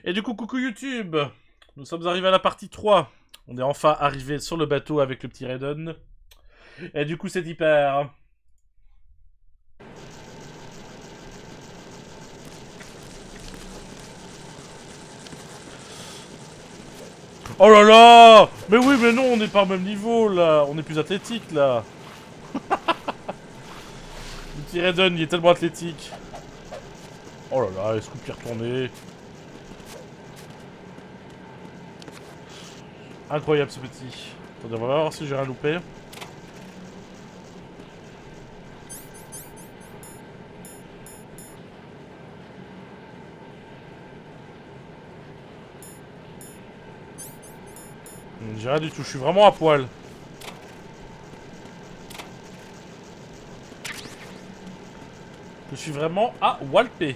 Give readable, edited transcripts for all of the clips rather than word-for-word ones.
Et du coup, coucou YouTube. Nous sommes arrivés à la partie 3. On est enfin arrivé sur le bateau avec le petit Raiden. Et du coup, c'est hyper. Oh là là! Mais oui, mais non, on n'est pas au même niveau là. On est plus athlétique là. Le petit Raiden, il est tellement athlétique. Oh là là, est-ce qu'on peut y retourner? Incroyable ce petit. Attendez, on va voir si j'ai rien loupé. J'ai rien du tout, je suis vraiment à poil. Je suis vraiment à walper.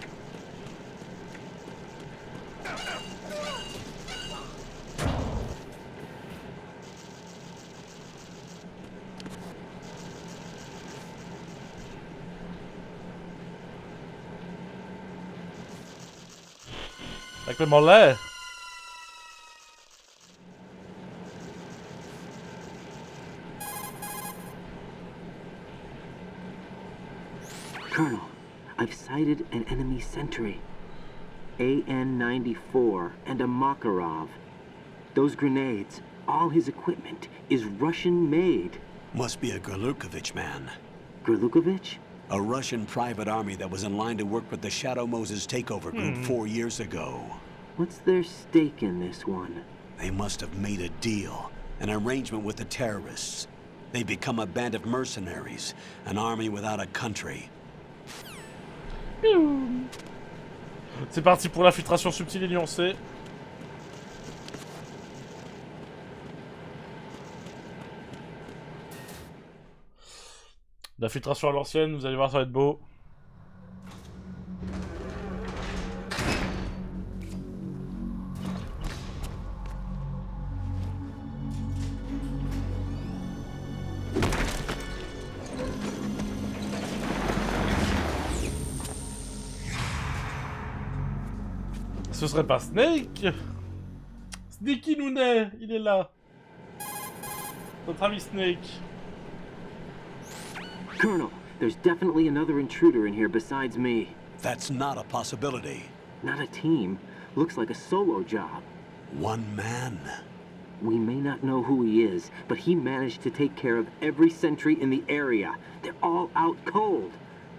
Avec le mollet. Colonel, I've sighted an enemy sentry. AN-94 and a Makarov. Those grenades, all his equipment, is Russian-made. Must be a Gorlukovich man. Gorlukovich? A Russian private army that was in line to work with the Shadow Moses takeover group 4 years ago. What's their stake in this one? They must have made a deal, an arrangement with the terrorists. They become a band of mercenaries, an army without a country. C'est parti pour l'infiltration subtile et nuancée. L'infiltration à l'ancienne, vous allez voir, ça va être beau. Ce serait pas Snake? Sneaky Noonet, il est là. Notre ami Snake. Colonel, there's definitely another intruder in here besides me. That's not a possibility. Not a team. Looks like a solo job. One man. We may not know who he is, but he managed to take care of every sentry in the area. They're all out cold.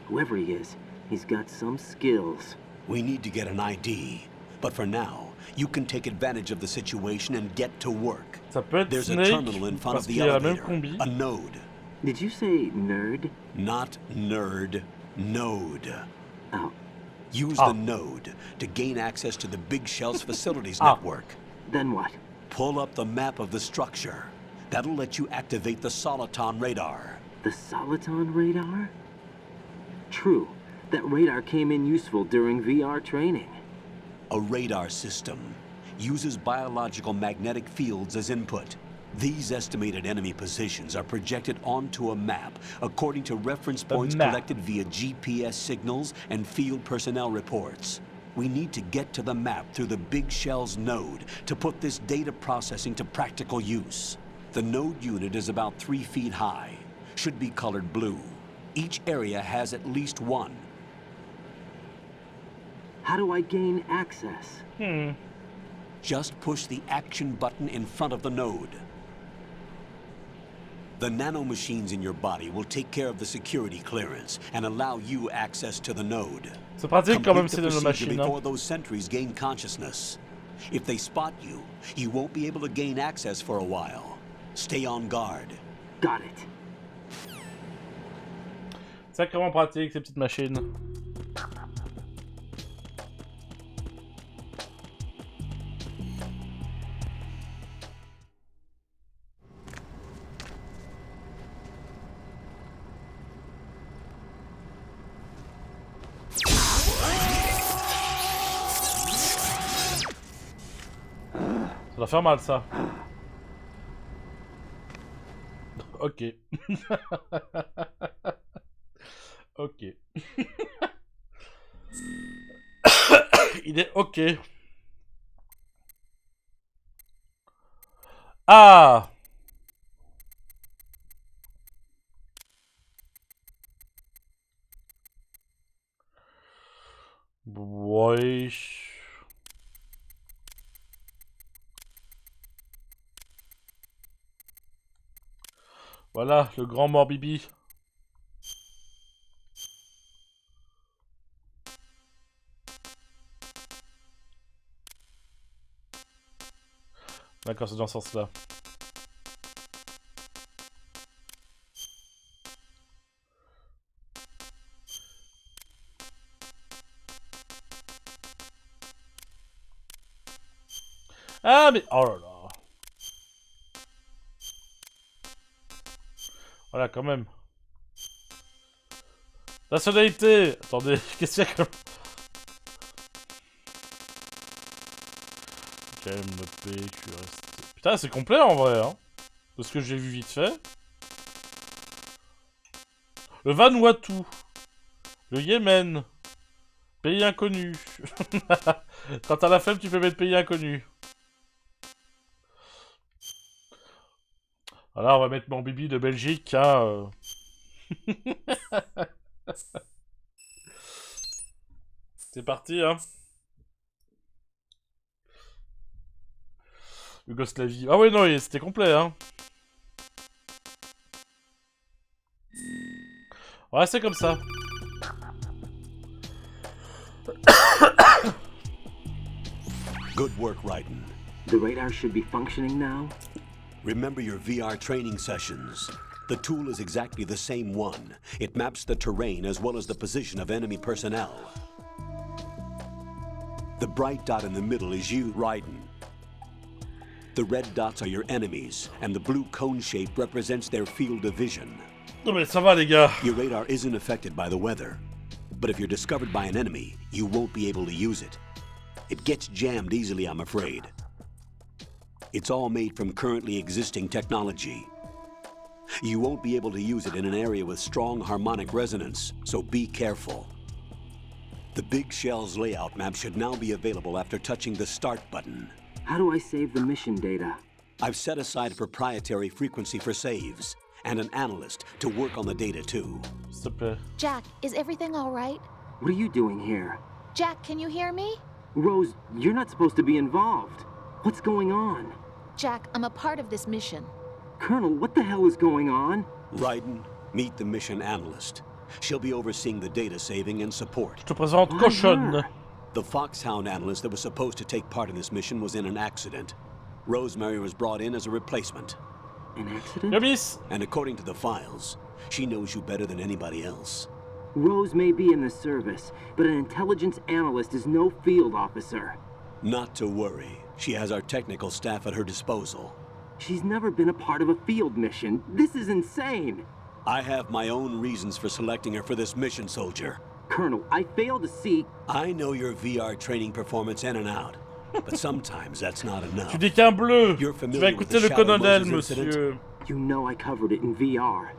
Whoever he is, he's got some skills. We need to get an ID. But for now, you can take advantage of the situation and get to work. Ça peut être There's a Snake, terminal in front parce of the qu'il a la même elevator. combi. A node. Did you say nerd? Not nerd. Node. Oh, Use the node to gain access to the Big Shell's facilities Ah. network. then what? Pull up the map of the structure. That'll let you activate the Soliton radar. The Soliton radar? True. That radar came in useful during VR training. A radar system uses biological magnetic fields as input. These estimated enemy positions are projected onto a map according to reference points map. collected via GPS signals and field personnel reports. We need to get to the map through the Big Shell's node to put this data processing to practical use. The node unit is about 3 feet high, should be colored blue. Each area has at least one. How do I gain access? Just push the action button in front of the node. The nanomachines in your body will take care of the security clearance and allow you access to the node. C'est pratique quand même, Complete c'est the de nos procedure machines. Hein. before those sentries gain consciousness. If they spot you, you won't be able to gain access for a while. Stay on guard. Got it. Sacrément pratique ces petites machines. Ça doit faire mal ça. Ok. Ok. Il est ok. Ah! Ouais. Voilà, le grand mort Bibi. D'accord, c'est dans ce sens-là. Ah, mais... Oh là là. Voilà, quand même. Nationalité. Attendez, qu'est-ce qu'il y a comme... KMP, QRST... Putain, c'est complet en vrai, hein. De ce que j'ai vu vite fait. Le Vanuatu. Le Yémen. Pays inconnu. Quand t'as la flemme, tu peux mettre pays inconnu. Voilà, on va mettre mon Bibi de Belgique, hein. C'est parti, hein. Yougoslavie. Ah ouais, non, c'était complet, hein. On va rester comme ça. Good work, Raiden. The radar should be functioning now? Remember your VR training sessions. The tool is exactly the same one. It maps the terrain as well as the position of enemy personnel. The bright dot in the middle is you, Raiden. The red dots are your enemies, and the blue cone shape represents their field of vision. Non mais ça va les gars. Your radar isn't affected by the weather, but if you're discovered by an enemy, you won't be able to use it. It gets jammed easily, I'm afraid. It's all made from currently existing technology. You won't be able to use it in an area with strong harmonic resonance, so be careful. The Big Shell's layout map should now be available after touching the Start button. How do I save the mission data? I've set aside a proprietary frequency for saves, and an analyst to work on the data too. S'il te plaît. Jack, is everything all right? What are you doing here? Jack, can you hear me? Rose, you're not supposed to be involved. What's going on? Jack, I'm a part of this mission. Colonel, what the hell is going on? Raiden, meet the mission analyst. She'll be overseeing the data saving and support. Je te présente Why Cochonne. her? The Foxhound analyst that was supposed to take part in this mission was in an accident. Rosemary was brought in as a replacement. An accident? Yamis. And according to the files, she knows you better than anybody else. Rose may be in the service, but an intelligence analyst is no field officer. Not to worry. She has our technical staff at her disposal. She's never been a part of a field mission. This is insane. I have my own reasons for selecting her for this mission, soldier. Colonel, I fail to see... I know your VR training performance in and out, but sometimes that's not enough. Tu dis qu'un bleu. You're Tu familiar vas with écouter the le Shadow colonel, Moses incident? monsieur. You know I covered it in VR.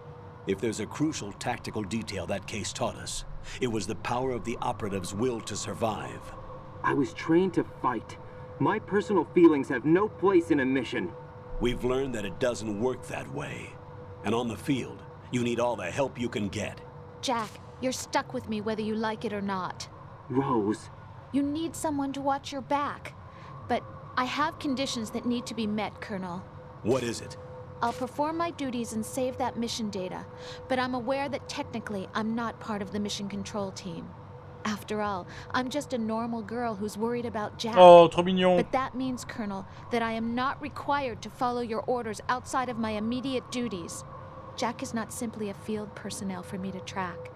If there's a crucial tactical detail that case taught us, it was the power of the operative's will to survive. I was trained to fight. My personal feelings have no place in a mission. We've learned that it doesn't work that way. And on the field, you need all the help you can get. Jack, you're stuck with me whether you like it or not. Rose, You need someone to watch your back. But I have conditions that need to be met, Colonel. What is it? I'll perform my duties and save that mission data, but I'm aware that technically I'm not part of the mission control team. After all, I'm just a normal girl who's worried about Jack. Oh, trop mignon. But that means, Colonel, that I am not required to follow your orders outside of my immediate duties. Jack is not simply a field personnel for me to track.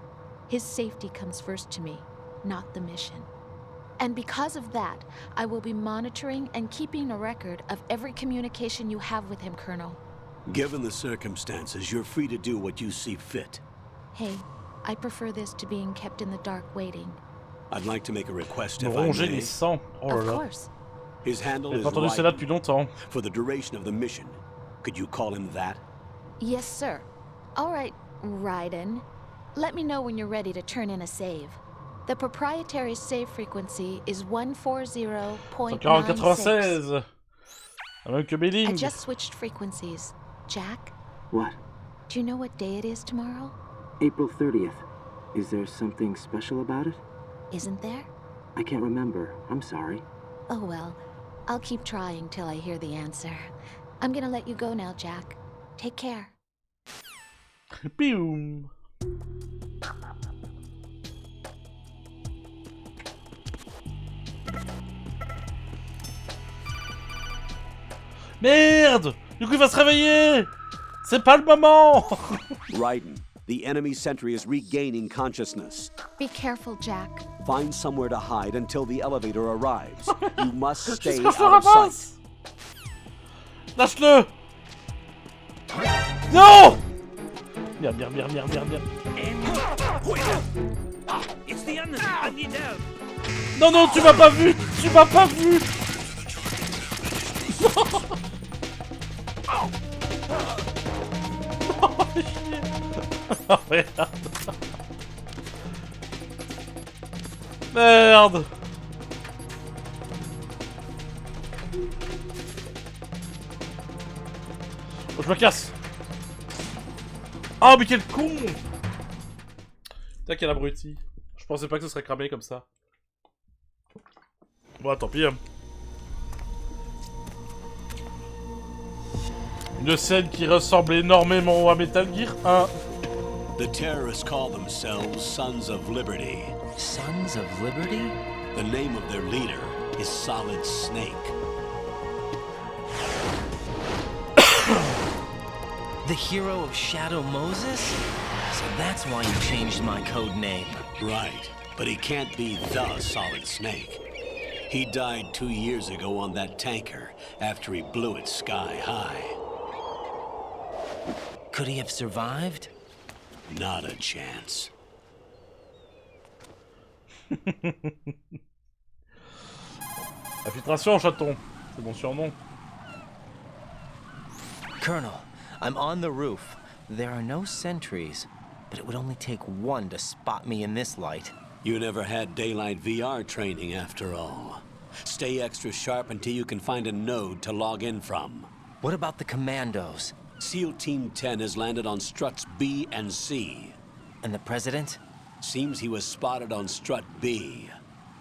His safety comes first to me, not the mission. And because of that, I will be monitoring and keeping a record of every communication you have with him, Colonel. Given the circumstances, you're free to do what you see fit. Hey, I prefer this to being kept in the dark waiting. I'd like to make a request Me if I ronger may. les sangs. Oh là Of là. course. His handle J'ai is pas entendu celle-là Raiden. depuis longtemps. For the duration of the mission, could you call him that? Yes, sir. All right, Raiden. Let me know when you're ready to turn in a save. The proprietary save frequency is 140.96. 140,96. Même que I Billing. just switched frequencies. Jack, What? do you know what day it is tomorrow? April 30th. Is there something special about it? Isn't there? I can't remember. I'm sorry. Oh well, I'll keep trying till I hear the answer. I'm gonna let you go now, Jack. Take care. Pioum. Merde! Du coup, il va se réveiller! C'est pas le moment! Raiden, the enemy sentry is regaining consciousness. Be careful, Jack. Find somewhere to hide until the elevator arrives. You must stay Jusqu'à ce que je le out of sight. ramasse! Lâche-le! Non! Merde, merde, merde, merde, merde, merde. Non, non, tu m'as pas vu! Tu m'as pas vu! Oh, chier. Oh, merde. Merde. Oh, je me casse. Oh, mais quel con. Putain, quel abruti. Je pensais pas que ce serait cramé comme ça. Bon, tant pis. Hein. Une scène qui ressemble énormément à Metal Gear 1. The terrorists call themselves Sons of Liberty. Sons of Liberty? The name of their leader is Solid Snake. The hero of Shadow Moses? So that's why you changed my code name. Right, but he can't be the Solid Snake. He died 2 years ago on that tanker after he blew it sky high. Could he have survived? Not a chance. Infiltration, chaton. C'est mon surnom. Colonel, I'm on the roof. There are no sentries, but it would only take one to spot me in this light. You never had daylight VR training after all. Stay extra sharp until you can find a node to log in from. What about the commandos? SEAL Team 10 has landed on struts B and C. And the president? Seems he was spotted on strut B.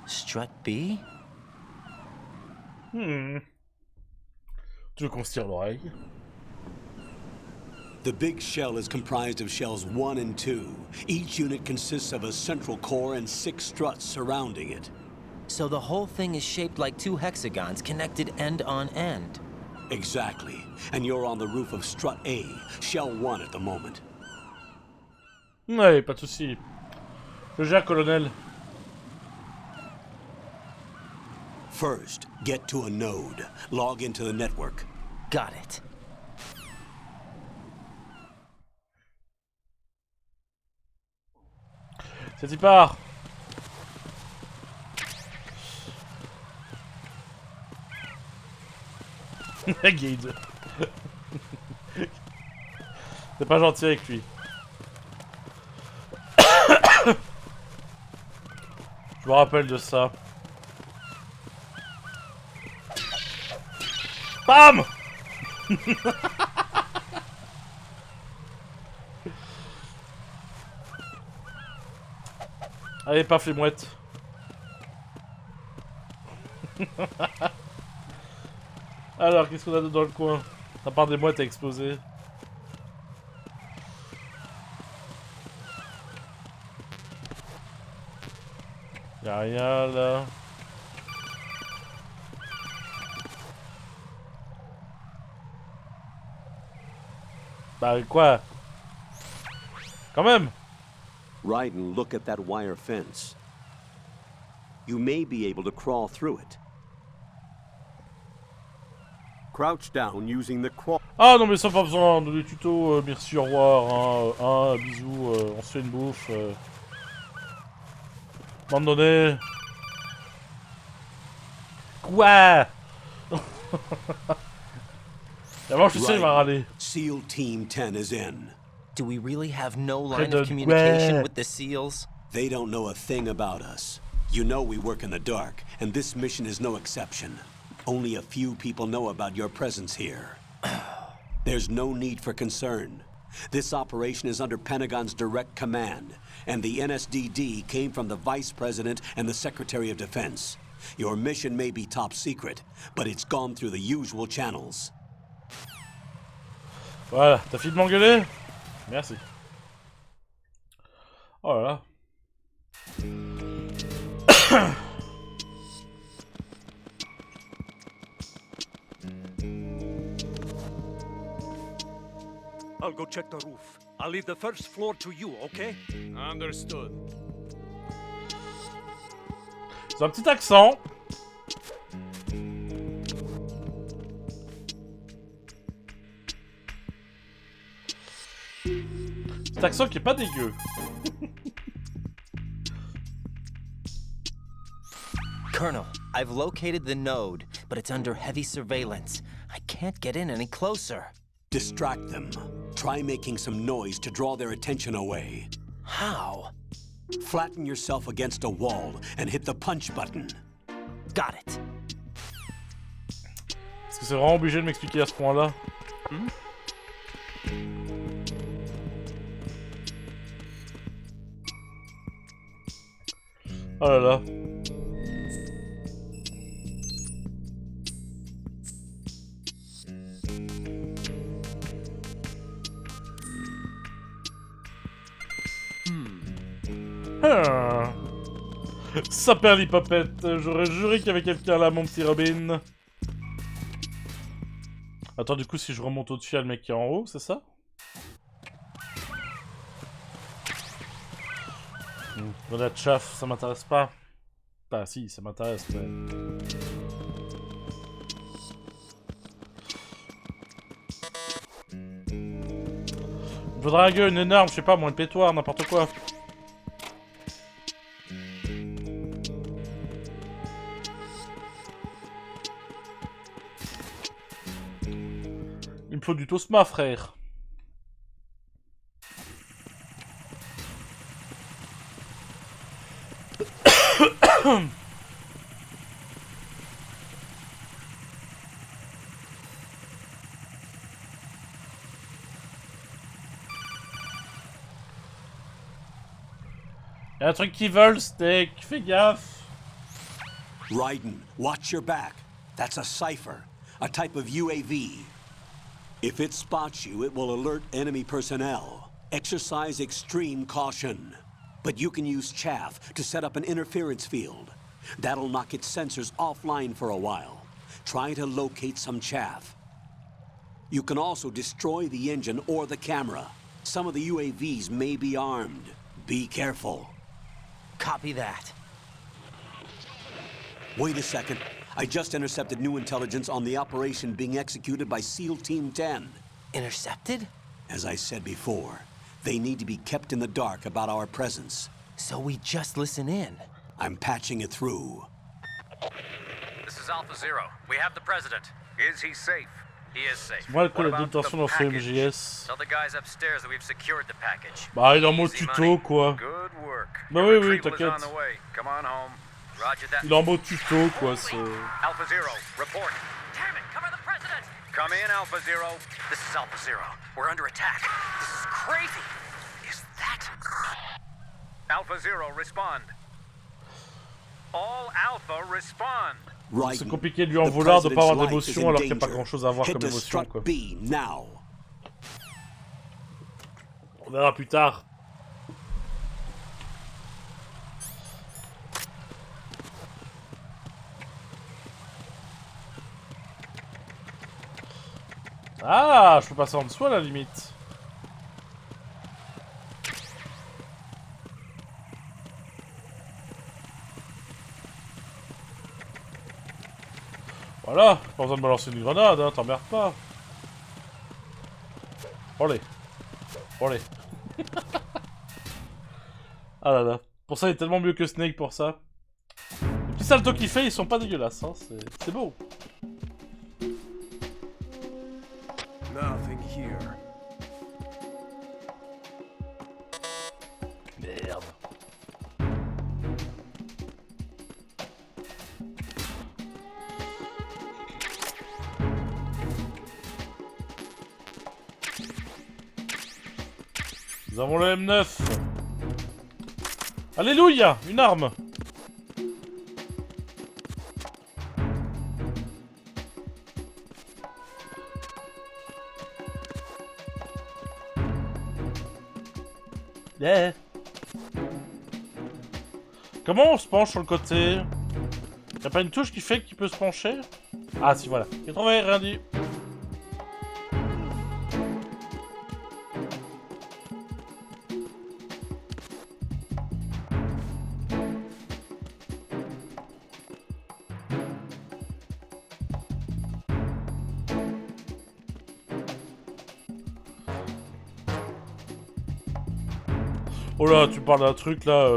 Strut B? Tu veux qu'on se tire l'oreille? The big shell is comprised of shells 1 and 2. Each unit consists of a central core and 6 struts surrounding it. So the whole thing is shaped like 2 hexagons connected end on end. Exactly. And you're on the roof of strut A, shell 1 at the moment. Ouais, pas de soucis. Je gère, colonel. First, get to a node. Log into the network. Got it. C'est y part. Guide. C'est pas gentil avec lui. Je me rappelle de ça. Bam. Allez, paf les mouettes. Alors, qu'est-ce qu'on a dans le coin? À part des mouettes à exploser. Y'a rien là. Bah quoi? Quand même. Raiden, look at that wire fence. You may be able to crawl through it. Crouch down using the crawl. Ah non mais ça pas besoin de tuto, merci, au revoir, bisous, on se fait une bouffe. Abandonné. Quoi? D'abord je suis sûr il va râler. SEAL Team 10 is in. Do we really have no line de of communication quoi? with the SEALs? They don't know a thing about us. You know we work in the dark, and this mission is no exception. Only a few people know about your presence here. There's no need for concern. This operation is under Pentagon's direct command, and the NSDD came from the Vice President and the Secretary of Defense. Your mission may be top secret, but it's gone through the usual channels. Voilà, t'as fini de m'engueuler? Merci. Oh là là. I'll go check the roof. I'll leave the first floor to you, okay? Understood. C'est un petit accent. Petit accent qui est pas dégueu. Colonel, I've located the node, but it's under heavy surveillance. I can't get in any closer. Distract them. Try making some noise to draw their attention away. How? Flatten yourself against a wall and hit the punch button. Got it. Est-ce que c'est vraiment obligé de m'expliquer à ce point-là? Oh là là. Saperlipopette, j'aurais juré qu'il y avait quelqu'un là, mon petit Robin. Attends, du coup, si je remonte au-dessus, il y a le mec qui est en haut, c'est ça? Voilà, chaff, ça m'intéresse pas. Bah si, ça m'intéresse, mais... Il me faudra un gueule, une énorme, je sais pas, moi, une pétoire, n'importe quoi. Il me faut du tosma, frère. Y'a un truc qui vole, steak. Fais gaffe. Raiden, watch your back. That's a cipher, a type of UAV. If it spots you, it will alert enemy personnel. Exercise extreme caution. But you can use chaff to set up an interference field. That'll knock its sensors offline for a while. Try to locate some chaff. You can also destroy the engine or the camera. Some of the UAVs may be armed. Be careful. Copy that. Wait a second. I just intercepted new intelligence on the operation being executed by SEAL Team 10. Intercepted? As I said before, they need to be kept in the dark about our presence. So we just listen in. I'm patching it through. This is Alpha Zero. We have the president. Is he safe? He is safe. Moi, le What about détention the dans ce package? MGS. Tell the guys upstairs that we've secured the package. Bah, il est dans mon Easy tuto, money. quoi. Good work. Bah Your oui, oui, retrieval is t'inquiète. on the way. Come on home. Roger that. Il est en mode tuto, quoi, c'est... Alpha Zero, report. Damn it, cover the president! Come in, Alpha Zero. This is Alpha Zero. We're under attack. This is crazy. Is that... Alpha Zero, respond. All Alpha, respond. C'est compliqué de lui en vouloir de pas avoir d'émotion alors qu'il n'y a pas grand chose à avoir comme émotion, quoi. On verra plus tard. Ah, je peux passer en dessous à la limite. Voilà, pas besoin de balancer une grenade, hein, t'emmerdes pas. Allez. Allez. Ah là là. Pour ça, il est tellement mieux que Snake pour ça. Les petits saltos qu'il fait, ils sont pas dégueulasses, hein, c'est beau. Nothing here. Merde. Nous avons le M9. Alléluia, une arme. Yeah. Comment on se penche sur le côté? Y'a pas une touche qui fait qu'il peut se pencher? Ah si, voilà. J'ai trouvé, rien dit. Oh là, tu parles d'un truc là,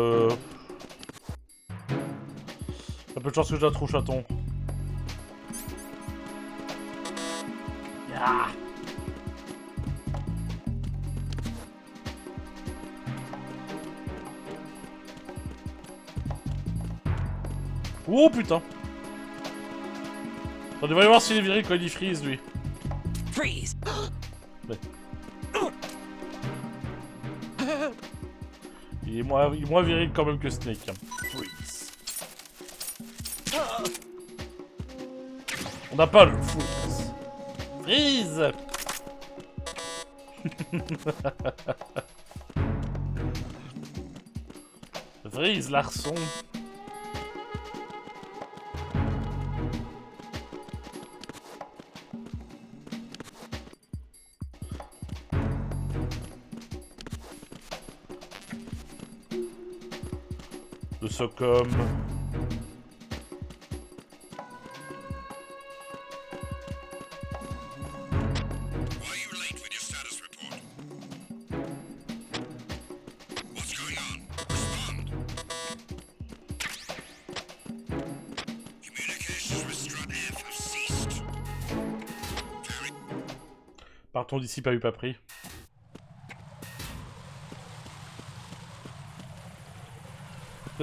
Y'a peu de chance que je la trouve, chaton. Yeah. Oh putain. On devrait voir s'il est viré quand il freeze, lui. Freeze! Ouais. Il est moins viril quand même que Snake. Freeze. On n'a pas le freeze. Freeze. Freeze, l'arçon. Le Socom. Partons d'ici, pas eu, pas pris.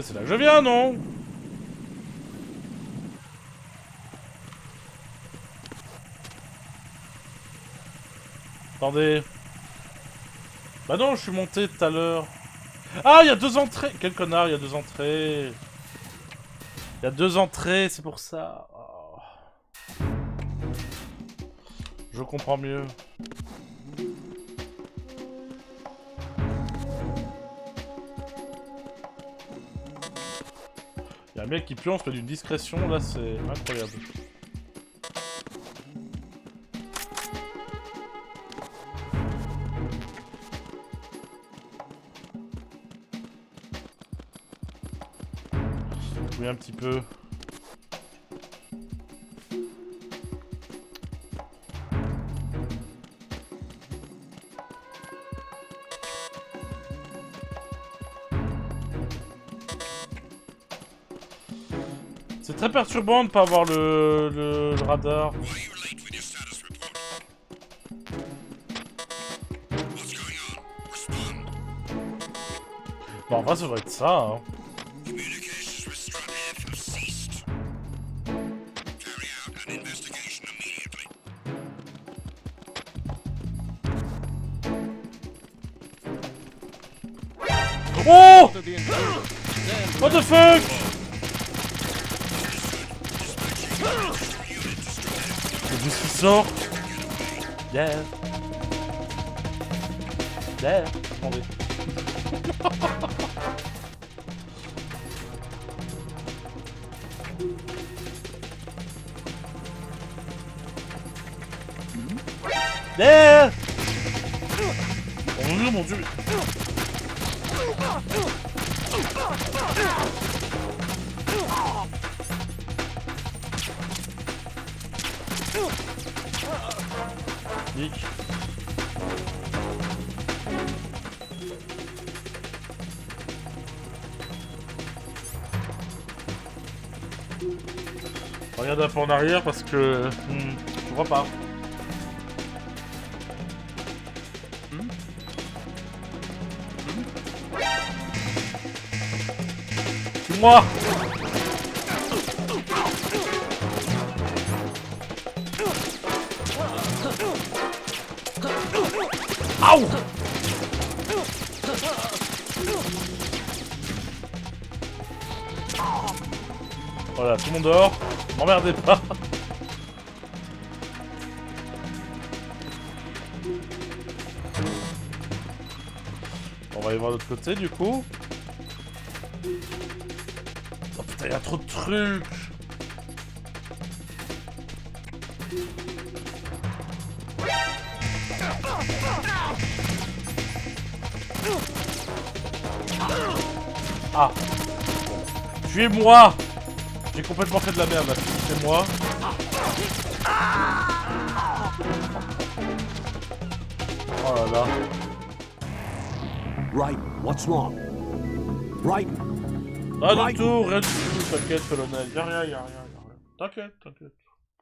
C'est là que je viens, non? Attendez. Bah non, je suis monté tout à l'heure. Ah, il y a 2 entrées. Quel connard, il y a 2 entrées. Il y a 2 entrées, c'est pour ça. Oh. Je comprends mieux. Il y a un mec qui pionce mais d'une discrétion, là, c'est incroyable. Oui, un petit peu. C'est très perturbant de ne pas avoir le radar. Bon, en vrai, ça devrait être ça, hein. Oh! What the fuck? C'est juste qui sort. Yeah. Yeah. Attendez. Yeah. Oh mon dieu. Nick. Regarde un peu en arrière parce que je vois pas. C'est moi. Aouh! Voilà, tout le monde dehors. M'emmerdez pas. On va aller voir de l'autre côté du coup. Oh putain, il y a trop de trucs. Ah. Tuez-moi. J'ai complètement fait de la merde là. Tuez-moi. Oh là là. Raiden, what's wrong? Raiden! Rien du tout, rien du tout. T'inquiète, colonel. Y'a rien, y'a rien, y'a rien. T'inquiète, t'inquiète.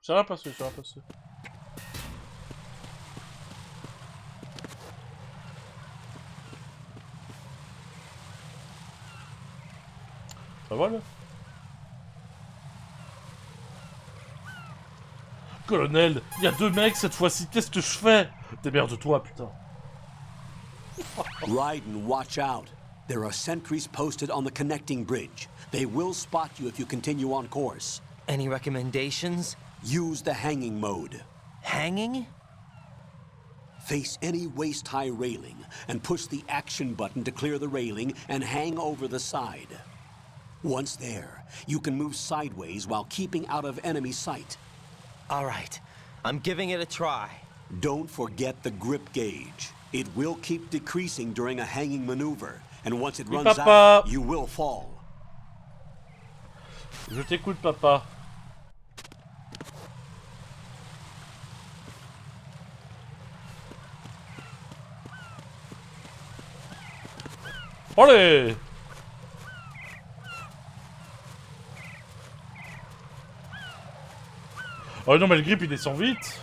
Ça va passer, ça va passer. Ça va là? Colonel, il y a 2 mecs cette fois-ci, qu'est-ce que je fais? Démerde-toi, putain. Raiden, watch out. There are sentries posted on the connecting bridge. They will spot you if you continue on course. Any recommendations? Use the hanging mode. Hanging? Face any waist-high railing and push the action button to clear the railing and hang over the side. Once there, you can move sideways while keeping out of enemy sight. All right, I'm giving it a try. Don't forget the grip gauge. It will keep decreasing during a hanging maneuver, and once it runs out, you will fall. Je t'écoute, papa. Allez! Oh non, mais le grip il descend vite.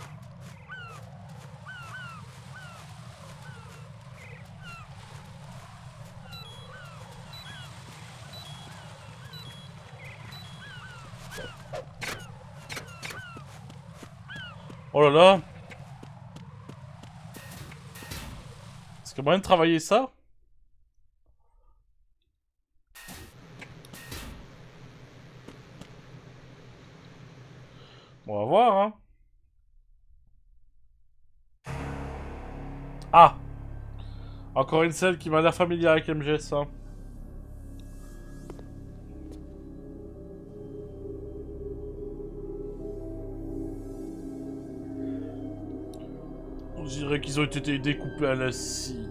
Oh là là. Est-ce qu'il y a moyen de travailler ça? On va voir, hein. Ah! Encore une scène qui m'a l'air familière avec MGS, hein. On dirait qu'ils ont été découpés à la scie.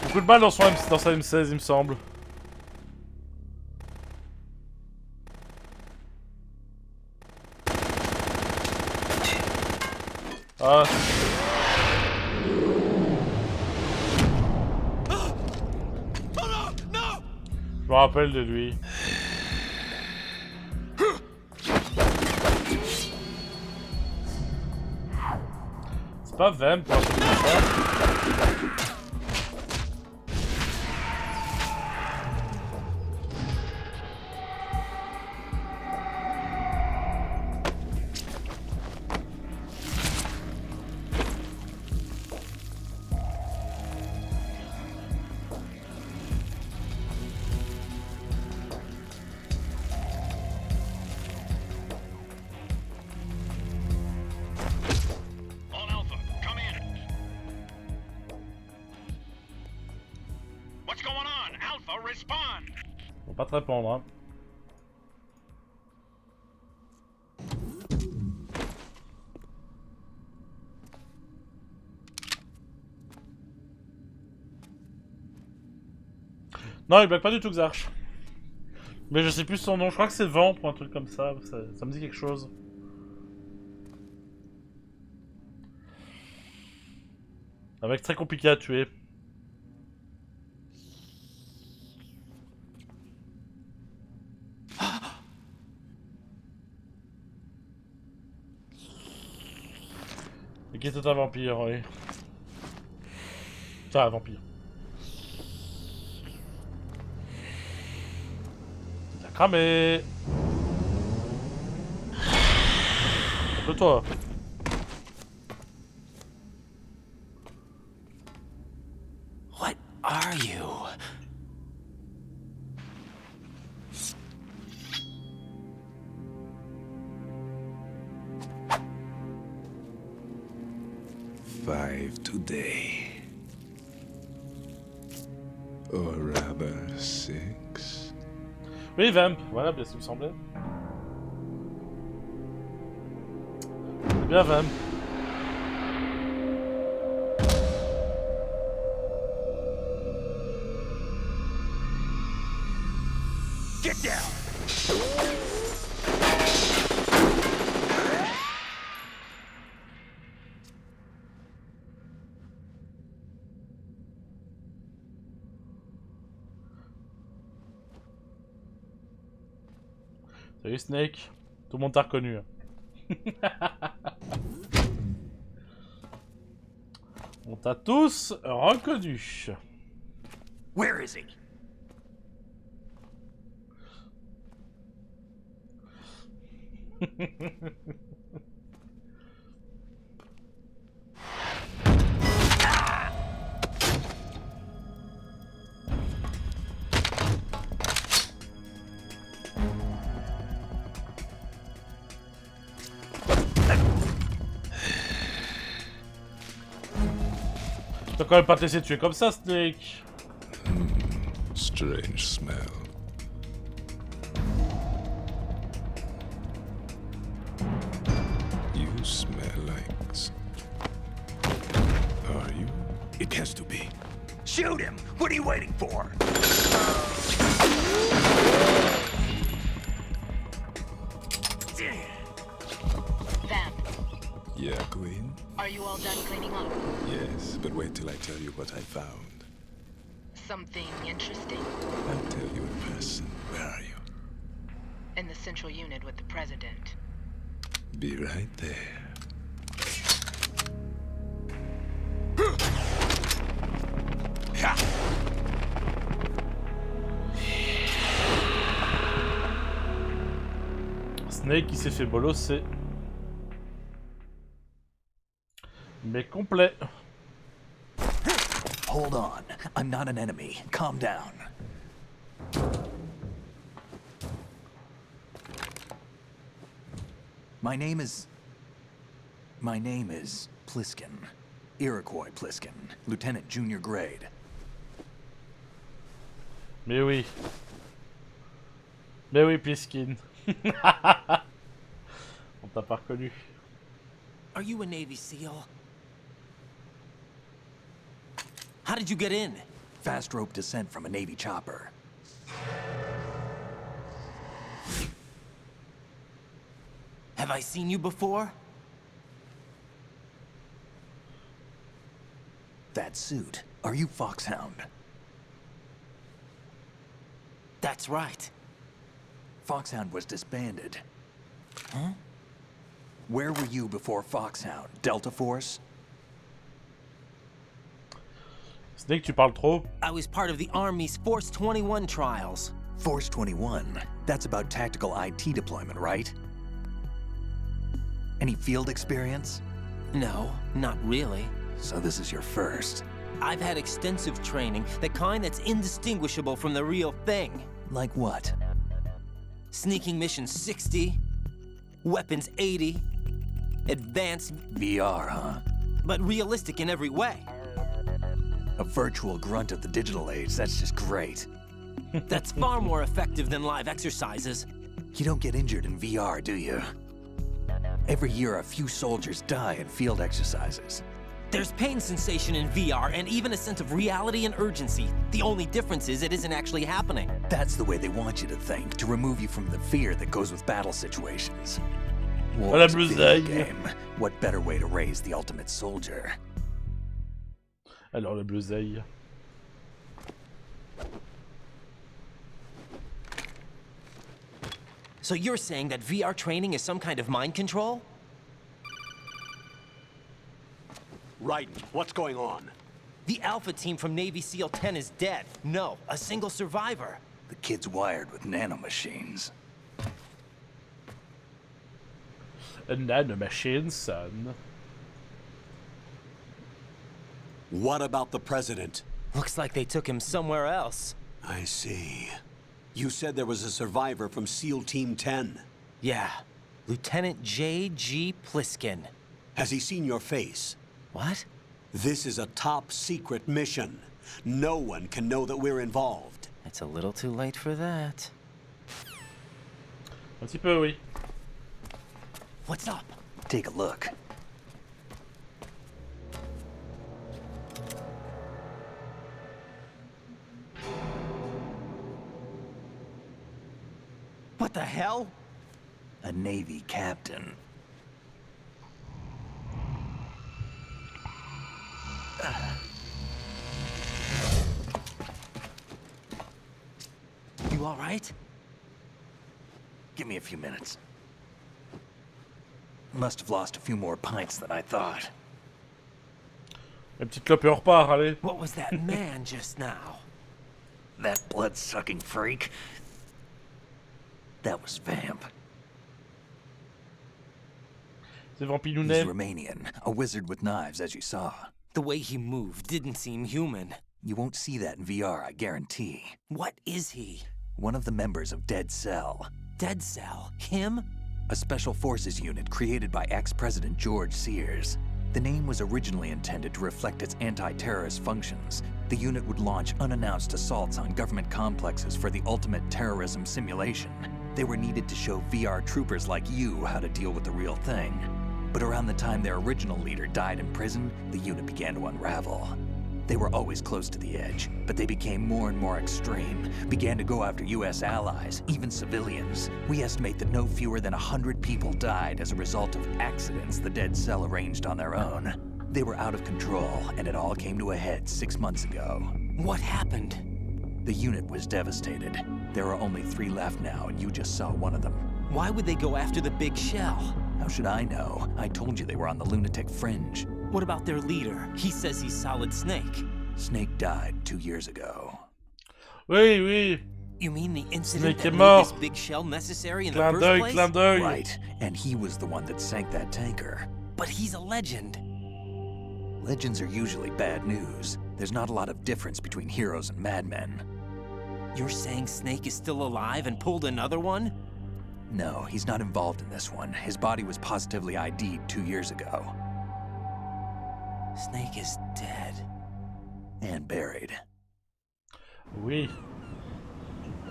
Beaucoup de balles dans sa M16, il me semble. Ah. Je me rappelle de lui. C'est pas Vem pour un truc comme ça. Faut pas te répondre, hein. Non, il blague pas du tout, Xarch. Mais je sais plus son nom, je crois que c'est Vent ou un truc comme ça, ça me dit quelque chose. Avec très compliqué à tuer. Et qui était un vampire, oui. Ça, un vampire. T'as cramé. Un peu toi. What are you? Five today. Or rather, 6. Oui, Vamp, voilà, bien ce qui me semblait. C'est bien Vamp. Get down! Salut Snake. Tout le monde t'a reconnu. On t'a tous reconnu. Where is he? Tu peux quand même pas te laisser tuer comme ça, Snake. Strange smell. You smell like... Are you? It has to be. Shoot him! What are you waiting for? Vamp, Yeah, Queen? are you all done cleaning up? Yes, but wait till I tell you what I found. Something interesting? I'll tell you in person. Where are you? In the central unit with the president. Be right there. Snake qui s'est fait bolosser. Mais complet. Hold on. I'm not an enemy. Calm down. My name is Pliskin. Iroquois Pliskin. Lieutenant Junior Grade. Mais oui. Mais oui, Pliskin. On t'a pas reconnu. Are you a Navy SEAL? How did you get in? Fast rope descent from a Navy chopper. Have I seen you before? That suit. Are you Foxhound? That's right. Foxhound was disbanded. Huh? Where were you before Foxhound? Delta Force? Snake, tu parles trop. I was part of the Army's Force 21 trials. Force 21. That's about tactical IT deployment, right? Any field experience? No, not really. So this is your first. I've had extensive training, the kind that's indistinguishable from the real thing. Like what? Sneaking mission 60, weapons 80, advanced, VR, huh? but realistic in every way. A virtual grunt of the digital age, that's just great. That's far more effective than live exercises. You don't get injured in VR, do you? Every year, a few soldiers die in field exercises. There's pain sensation in VR and even a sense of reality and urgency. The only difference is it isn't actually happening. That's the way they want you to think, to remove you from the fear that goes with battle situations. War la is a video blouseille. game. What better way to raise the ultimate soldier? Alors la blouseille. So you're saying that VR training is some kind of mind control? Raiden, what's going on? The Alpha team from Navy SEAL 10 is dead. No, a single survivor. The kid's wired with nanomachines. A nanomachine, son. What about the president? Looks like they took him somewhere else. I see. You said there was a survivor from SEAL Team 10. Yeah, Lieutenant J.G. Pliskin. Has he seen your face? What? This is a top secret mission. No one can know that we're involved. It's a little too late for that. Un petit peu, oui. What's up? Take a look. What the hell? A Navy captain. You all right? Give me a few minutes. Must have lost a few more pints than I thought. La petite clope et on repart, allez. What was that man just now? That blood-sucking freak. That was Vamp. C'est He's Vampinounet. Romanian, a wizard with knives, as you saw. The way he moved didn't seem human. You won't see that in VR, I guarantee. What is he? One of the members of Dead Cell. Dead Cell? Him? A special forces unit created by ex-President George Sears. The name was originally intended to reflect its anti-terrorist functions. The unit would launch unannounced assaults on government complexes for the ultimate terrorism simulation. They were needed to show VR troopers like you how to deal with the real thing. But around the time their original leader died in prison, the unit began to unravel. They were always close to the edge, but they became more and more extreme, began to go after US allies, even civilians. We estimate that no fewer than 100 people died as a result of accidents the Dead Cell arranged on their own. They were out of control, and it all came to a head 6 months ago. What happened? The unit was devastated. There are only 3 left now, and you just saw one of them. Why would they go after the big shell? How should I know? I told you they were on the lunatic fringe. What about their leader? He says he's Solid Snake. Snake died 2 years ago. Oui, oui. You mean the incident Snake that est made mort. this big shell necessary in the Clin first d'œil, place? clin d'œil. Right, and he was the one that sank that tanker. But he's a legend. Legends are usually bad news. There's not a lot of difference between heroes and madmen. You're saying Snake is still alive and pulled another one? No, he's not involved in this one. His body was positively ID'd 2 years ago. Snake is dead. And buried. Oui.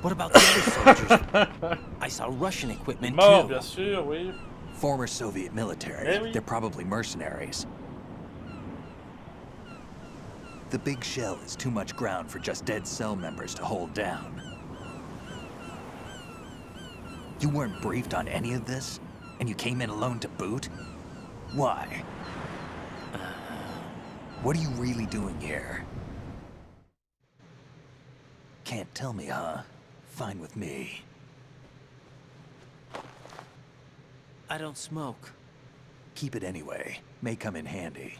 What about the other soldiers? I saw Russian equipment Mort, too. bien sûr, oui. Former Soviet military. Eh oui. They're probably mercenaries. The big shell is too much ground for just Dead Cell members to hold down. You weren't briefed on any of this? And you came in alone to boot? Why? What are you really doing here? Can't tell me, huh? Fine with me. I don't smoke. Keep it anyway. May come in handy.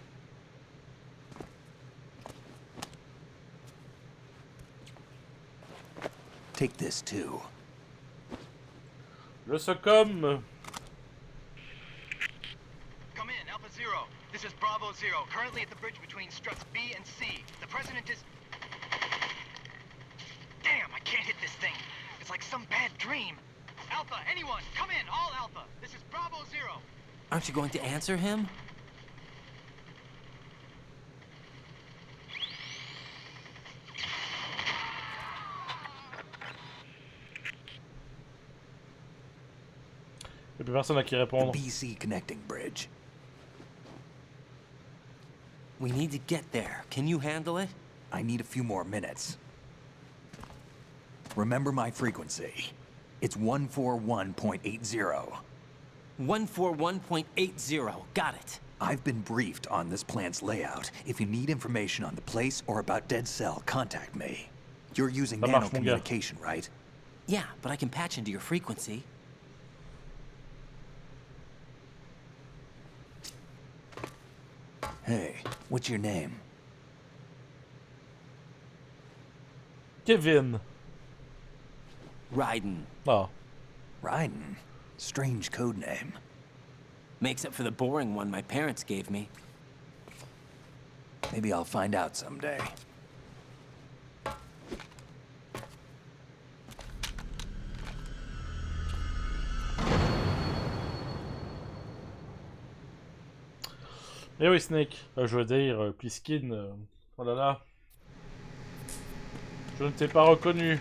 Take this too. Le Socom. Come in, Alpha Zero. This is Bravo Zero, currently at the bridge between struts B and C. The President is... Damn, I can't hit this thing. It's like some bad dream. Alpha, anyone, come in, all Alpha. This is Bravo Zero. Aren't you going to answer him? Y'a plus personne à qui The répondre. BC connecting bridge. We need to get there. Can you handle it? I need a few more minutes. Remember my frequency. It's 141.80. 141.80. Got it. I've been briefed on this plant's layout. If you need information on the place or about Dead Cell, contact me. You're using nano-communication, right? Yeah, but I can patch into your frequency. Hey, what's your name? Kevin. Raiden. Oh. Raiden? Strange code name. Makes up for the boring one my parents gave me. Maybe I'll find out someday. Eh oui, Snake. Je veux dire, Pliskin. Oh là là. Je ne t'ai pas reconnu.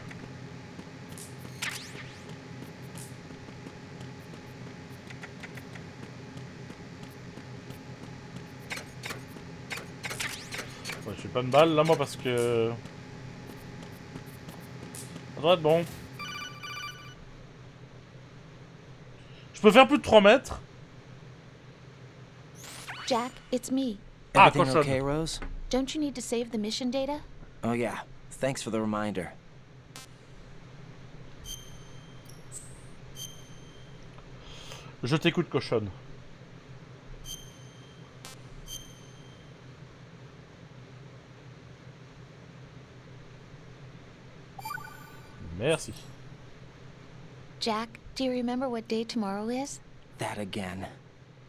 Ouais, j'ai pas de balle là, moi, parce que. Ça doit être bon. Je peux faire plus de 3 mètres. Jack, it's me. Everything okay, Rose? Don't you need to save the mission data? Oh yeah, thanks for the reminder. Je t'écoute, cochonne. Merci. Jack, do you remember what day tomorrow is? That again.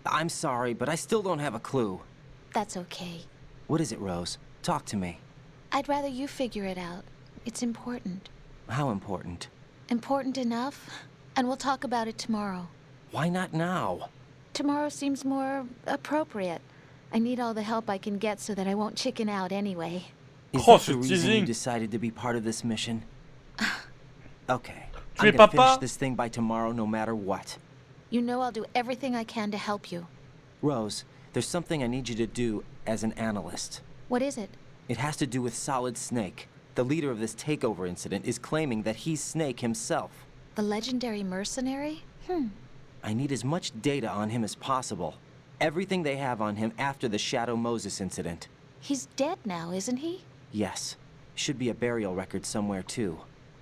I'm sorry, but I still don't have a clue. That's okay. What is it, Rose? Talk to me. I'd rather you figure it out. It's important. How important? Important enough, and we'll talk about it tomorrow. Why not now? Tomorrow seems more appropriate. I need all the help I can get so that I won't chicken out anyway. Is that the reason you decided to be part of this mission? Okay. I'm gonna finish this thing by tomorrow no matter what. You know I'll do everything I can to help you. Rose, there's something I need you to do as an analyst. What is it? It has to do with Solid Snake. The leader of this takeover incident is claiming that he's Snake himself. The legendary mercenary? I need as much data on him as possible. Everything they have on him after the Shadow Moses incident. He's dead now, isn't he? Yes. Should be a burial record somewhere, too.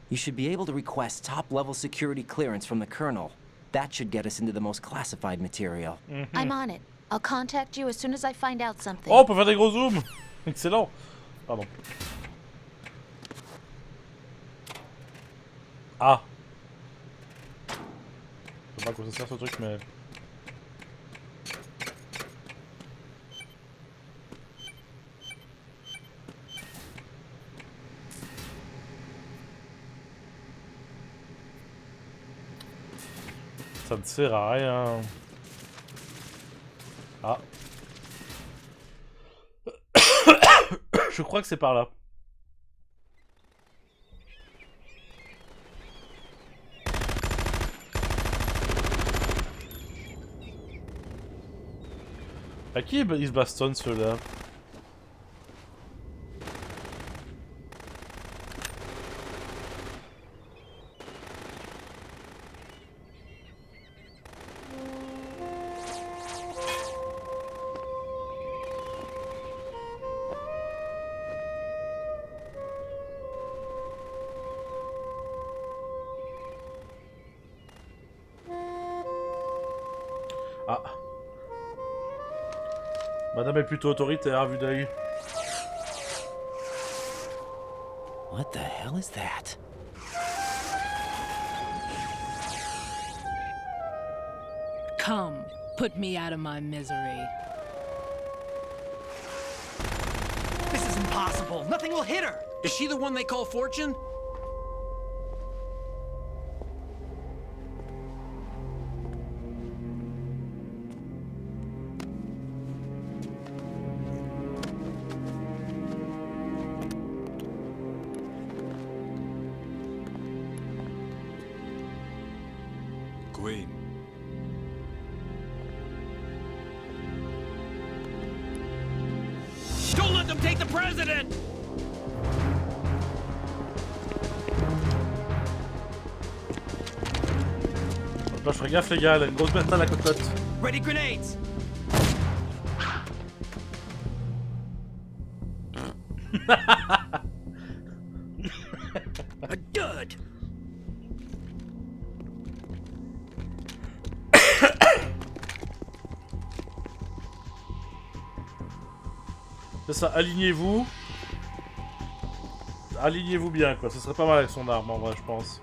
You should be able to request top-level security clearance from the Colonel. That should get us into the most classified material. I'm on it. I'll contact you as soon as I find out something. Oh, on peut faire des gros zooms. Excellent. Pardon. Ah. Je sais pas à quoi ça sert ce truc, mais... Ça ne sert à rien. Ah. Je crois que c'est par là. À qui ils se bastonnent ceux-là? Ah. Madame est plutôt autoritaire à vue d'œil. What the hell is that? Come, put me out of my misery. This is impossible. Nothing will hit her. Is she the one they call Fortune? Queen. the president! Là, je ferai gaffe, les gars, elle a une grosse bête à la cocotte. Ready grenades! A dud! C'est ça, alignez-vous. Alignez-vous bien, quoi. Ce serait pas mal avec son arme, en vrai, je pense.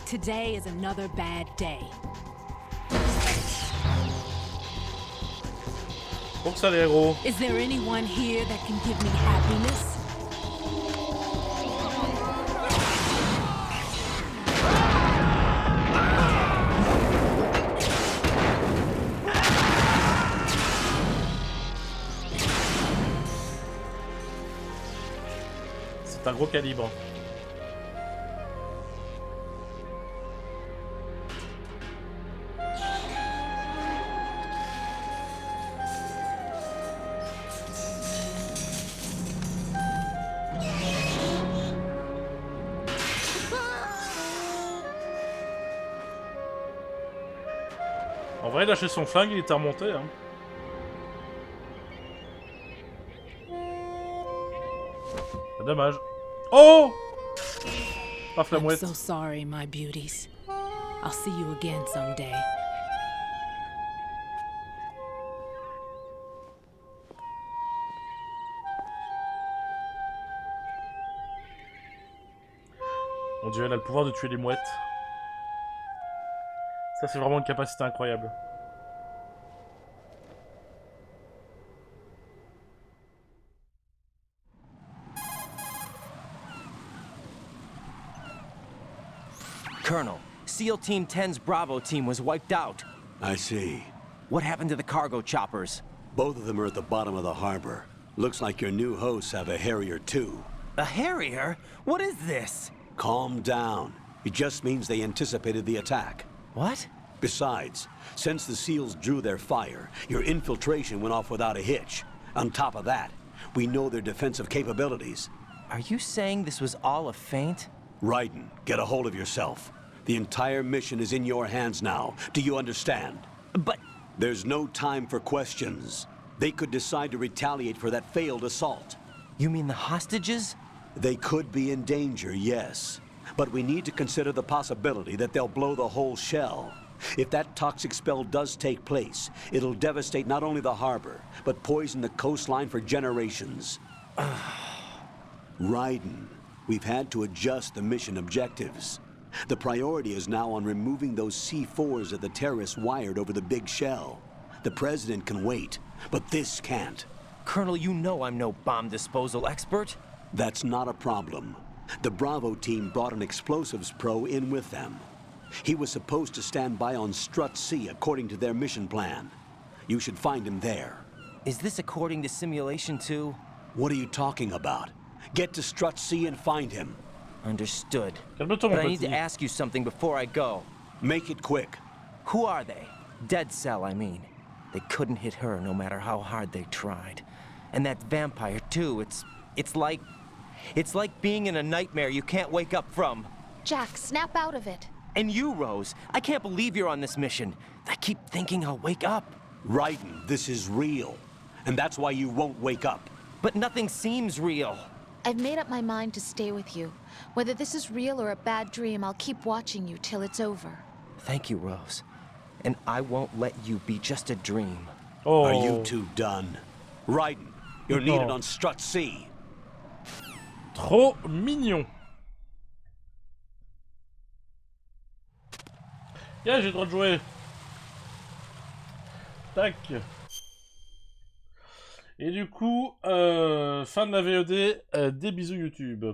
Today is another bad day. Pour ça, les héros. Is there anyone here that can give me happiness? C'est un gros calibre. En vrai, lâcher son flingue, il était remonté, hein. C'est dommage. Oh! Paf la I'm mouette. so sorry, my beauties. I'll see you again someday. Mon dieu, elle a le pouvoir de tuer les mouettes. Ça, c'est vraiment une capacité incroyable. Colonel, SEAL Team 10's Bravo team was wiped out. I see. What happened to the cargo choppers? Both of them are at the bottom of the harbor. Looks like your new hosts have a Harrier too. A Harrier? What is this? Calm down. It just means they anticipated the attack. What? Besides, since the SEALs drew their fire, your infiltration went off without a hitch. On top of that, we know their defensive capabilities. Are you saying this was all a feint? Raiden, get a hold of yourself. The entire mission is in your hands now. Do you understand? But... There's no time for questions. They could decide to retaliate for that failed assault. You mean the hostages? They could be in danger, yes. But we need to consider the possibility that they'll blow the whole shell. If that toxic spell does take place, it'll devastate not only the harbor, but poison the coastline for generations. Raiden, we've had to adjust the mission objectives. The priority is now on removing those C4s that the terrorists wired over the big shell. The president can wait, but this can't. Colonel, you know I'm no bomb disposal expert. That's not a problem. The Bravo team brought an explosives pro in with them. He was supposed to stand by on Strut C according to their mission plan. You should find him there. Is this according to simulation too? What are you talking about? Get to Strut C and find him. Understood. Calme-toi, But mon I need petit. to ask you something before I go. Make it quick. Who are they? Dead Cell, I mean. They couldn't hit her no matter how hard they tried. And that vampire too, it's like being in a nightmare you can't wake up from. Jack, snap out of it. And you, Rose, I can't believe you're on this mission. I keep thinking I'll wake up. Raiden, this is real. And that's why you won't wake up. But nothing seems real. I've made up my mind to stay with you. Whether this is real or a bad dream, I'll keep watching you till it's over. Thank you, Rose. And I won't let you be just a dream. Oh. Are you two done? Raiden, you're needed No. on Strut C. Trop mignon. Yeah, j'ai le droit de jouer. Tac. Et du coup, fin de la VOD, des bisous YouTube.